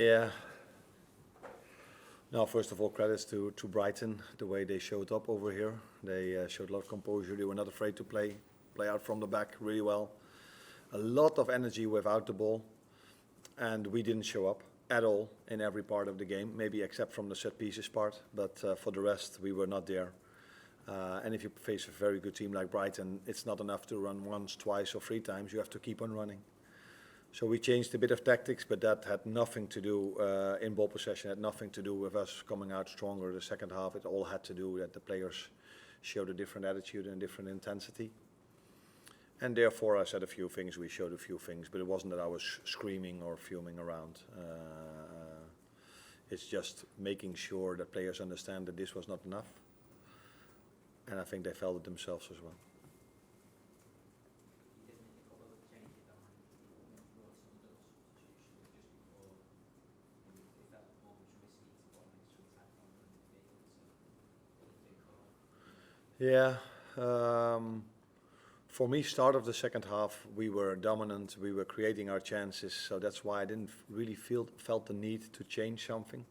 Yeah. Now, first of all, credits to Brighton, the way they showed up over here. They showed a lot of composure. They were not afraid to play out from the back really well. A lot of energy without the ball, and we didn't show up at all in every part of the game, maybe except from the set pieces part, but for the rest, we were not there. And if you face a very good team like Brighton, it's not enough to run once, twice, or three times. You have to keep on running. So we changed a bit of tactics, but that had nothing to do in ball possession, had nothing to do with us coming out stronger the second half. It all had to do that the players showed a different attitude and a different intensity. And therefore I said a few things, we showed a few things, but it wasn't that I was screaming or fuming around. It's just making sure that players understand that this was not enough. And I think they felt it themselves as well. Yeah, for me, start of the second half, we were dominant, we were creating our chances, so that's why I didn't really felt the need to change something.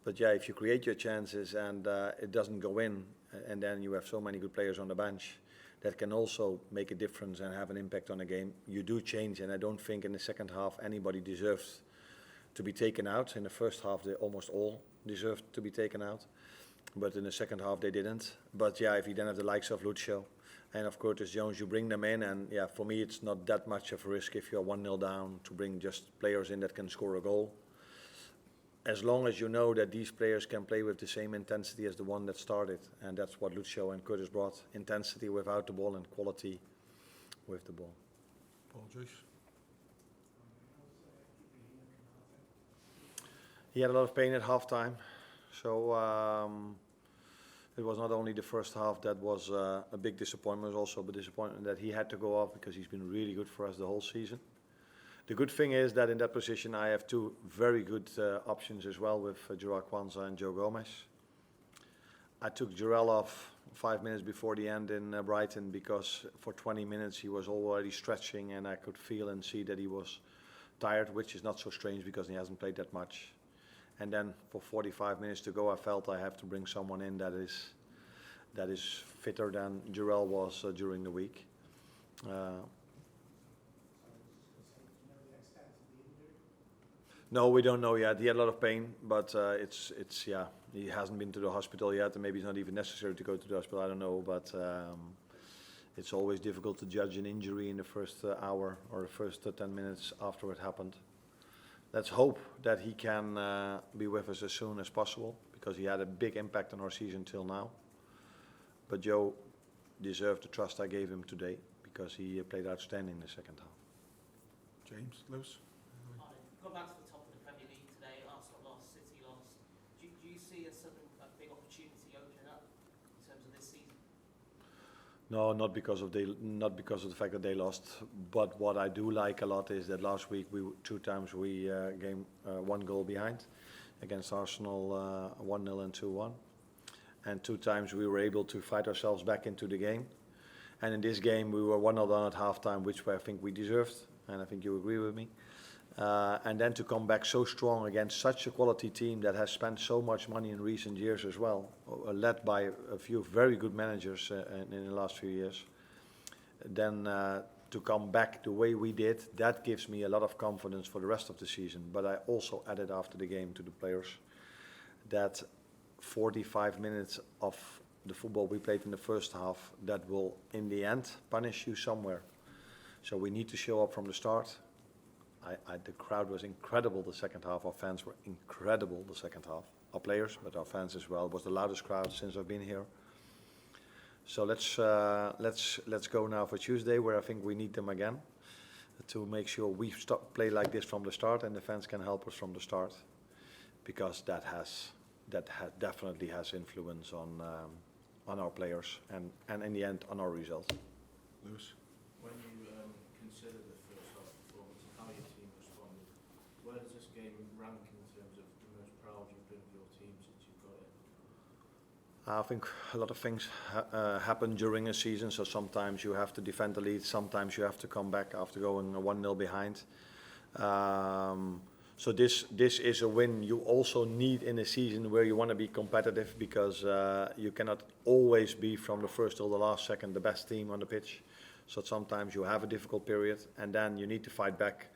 But yeah, if you create your chances and it doesn't go in, and then you have so many good players on the bench, that can also make a difference and have an impact on a game. You do change, and I don't think in the second half anybody deserves to be taken out. In the first half, they almost all deserved to be taken out. But in the second half they didn't. But yeah, if you then have the likes of Lucio and of Curtis Jones, you bring them in, and yeah, for me it's not that much of a risk if you're 1-0 down to bring just players in that can score a goal. As long as you know that these players can play with the same intensity as the one that started, and that's what Lucio and Curtis brought, intensity without the ball and quality with the ball. Paul Joyce. He had a lot of pain at halftime. So it was not only the first half that was a big disappointment, it was also a disappointment that he had to go off because he's been really good for us the whole season. The good thing is that in that position I have two very good options as well with Jarrell Kwanzaa and Joe Gomez. I took Jarrell off 5 minutes before the end in Brighton because for 20 minutes he was already stretching and I could feel and see that he was tired, which is not so strange because he hasn't played that much. And then for 45 minutes to go, I felt I have to bring someone in that is fitter than Jarrell was during the week. No, we don't know yet. He had a lot of pain, but it's yeah. He hasn't been to the hospital yet, and maybe it's not even necessary to go to the hospital. I don't know, but it's always difficult to judge an injury in the first hour or the first 10 minutes after it happened. Let's hope that he can be with us as soon as possible because he had a big impact on our season till now. But Joe deserved the trust I gave him today because he played outstanding in the second half. James, Lewis. Go back to the top of the Premier League today. Arsenal lost, City lost. Do you see a big opportunity opening up in terms of this season? No, not because of the fact that they lost. But what I do like a lot is that last week two times we came one goal behind against Arsenal, 1-0 and 2-1, and two times we were able to fight ourselves back into the game. And in this game we were 1-0 down at halftime, which I think we deserved, and I think you agree with me. And then to come back so strong against such a quality team that has spent so much money in recent years as well, led by a few very good managers in the last few years, then to come back the way we did, that gives me a lot of confidence for the rest of the season. But I also added after the game to the players that 45 minutes of the football we played in the first half, that will in the end punish you somewhere. So we need to show up from the start. The crowd was incredible the second half. Our fans were incredible the second half. Our players, but our fans as well. It was the loudest crowd since I've been here. So let's go now for Tuesday, where I think we need them again to make sure we play like this from the start, and the fans can help us from the start, because that definitely has influence on our players and in the end on our results. Lewis. When you consider the first half performance and how your team responded, where does this game rank in terms of the most proud you've been of your team since you've got it? I think a lot of things happen during a season, so sometimes you have to defend the lead, sometimes you have to come back after going 1-0 behind. So this is a win you also need in a season where you want to be competitive, because you cannot always be from the first till the last second the best team on the pitch. So sometimes you have a difficult period and then you need to fight back.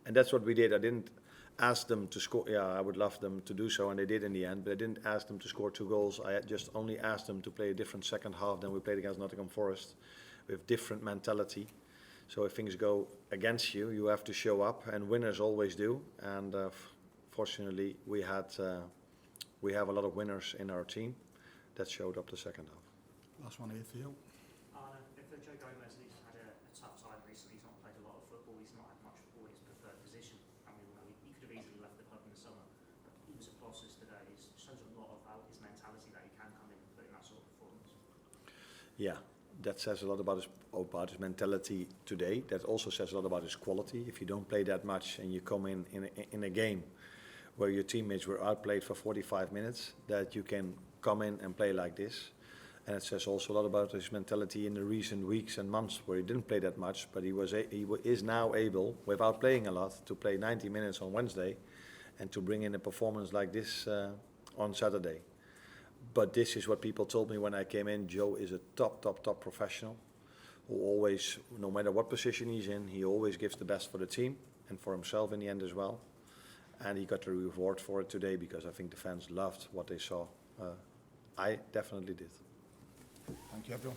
And that's what we did. I didn't ask them to score. Yeah, I would love them to do so, and they did in the end. But I didn't ask them to score 2 goals. I just only asked them to play a different second half than we played against Nottingham Forest, with different mentality. So if things go against you, you have to show up, and winners always do. And fortunately, we have a lot of winners in our team that showed up the second half. Last one here for you. Arne, if Joe Gomez has had a tough time recently, he's not played a lot of football, he's not had much football in his preferred position. I mean, he could have easily left the club in the summer. He was at Bosses today. It shows a lot about his mentality that he can come in and put in that sort of performance. Yeah, that says a lot about his mentality today. That also says a lot about his quality. If you don't play that much and you come in a game where your teammates were outplayed for 45 minutes, that you can come in and play like this. And it says also a lot about his mentality in the recent weeks and months where he didn't play that much, but he is now able, without playing a lot, to play 90 minutes on Wednesday and to bring in a performance like this on Saturday. But this is what people told me when I came in. Joe is a top professional who always, no matter what position he's in, he always gives the best for the team and for himself in the end as well. And he got the reward for it today, because I think the fans loved what they saw. I definitely did. Thank you, everyone.